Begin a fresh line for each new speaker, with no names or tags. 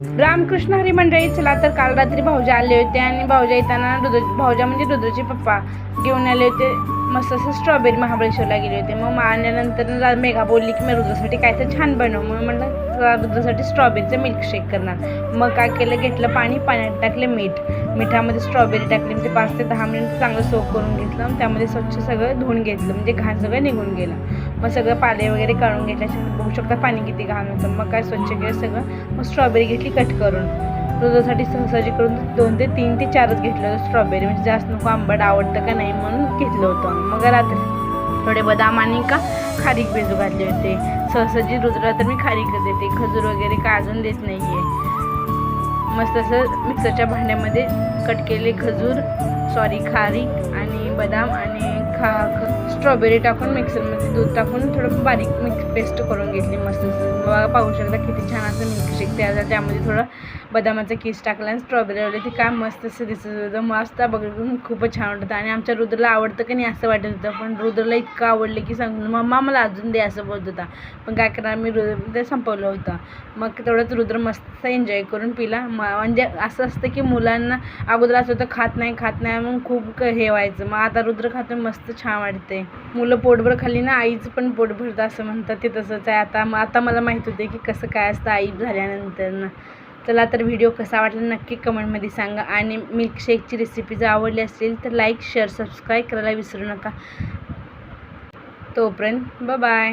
रामकृष्ण हरी मंडळी, चला तर काल रात्री भाऊजा आले होते आणि भाऊजा येताना भाऊजा म्हणजे रुद्रचे पप्पा घेऊन आले होते. मस्त असं स्ट्रॉबेरी महाबळेश्वरला गेले होते. मग आल्यानंतर मेघा बोलली की मी रुद्रसाठी काय तर छान बनव. मग म्हटलं रुद्रसाठी स्ट्रॉबेरीचं मिल्कशेक करणार. मग काय केलं, घेतलं पाणी, पाण्यात टाकले मिठामध्ये स्ट्रॉबेरी टाकली. म्हणजे 5 ते 10 मिनिट चांगलं सोक करून घेतलं. त्यामध्ये स्वच्छ सगळं धुवून घेतलं, म्हणजे घाण सगळं निघून गेलं. मग सगळं पाले वगैरे काढून घेतल्याशिवाय बघू शकता पाणी किती घाण होतं. मग काय स्वच्छ केलं सगळं. मग स्ट्रॉबेरी घेतली कट करून. दुधासाठी सहसाजी करून 2 ते 3 ते 4च घेतलं होतं स्ट्रॉबेरी, म्हणजे जास्त नको, आंबट आवडतं का नाही म्हणून घेतलं होतं. मग रात्री थोडे बदाम आणि खारीक भिजू घातले होते. सहसाजी रुद्रला तर मी खारीकच देते, खजूर वगैरे काय अजून देत नाही आहे. मस्त असं मिक्सरच्या भांड्यामध्ये कट केले खारीक आणि बदाम आणि स्ट्रॉबेरी टाकून मिक्सरमध्ये दूध टाकून थोडं बारीक पेस्ट करून घेतली. मस्त बघा, पाहू शकता किती छान असं मिल्कशेक तयार झालं. त्यामध्ये थोडं बदामाचा किस टाकला आणि स्ट्रॉबेरी वगैरे ते काय मस्त असं दिसत होतं. मस्त बघून खूपच छान वाटतं. आणि आमच्या रुद्रला आवडतं की नाही असं वाटत होतं, पण रुद्रला इतकं आवडलं की सांगून मम्मा मला अजून दे असं बोलत होता. पण काय करणार, मी ते संपवलं होतं. मग तेवढंच रुद्र मस्त एन्जॉय करून पिला. म्हणजे असं असतं की मुलांना अगोदर असं होतं खात नाही मग खूप हे व्हायचं. मग आता रुद्र खातो, मस्त छान वाटते. मुलं पोटभर खाल्ली ना आईचं पण पोट भरतं असं म्हणतात, ते तसंच आहे. आता मला माहीत होते की कसं काय असतं आई झाल्यानंतर ना. चला तर व्हिडिओ कसा वाटला नक्की कमेंटमध्ये सांगा. आणि मिल्कशेकची रेसिपी जर आवडली असेल तर लाईक शेअर सबस्क्राईब करायला विसरू नका. तोपर्यंत बाय.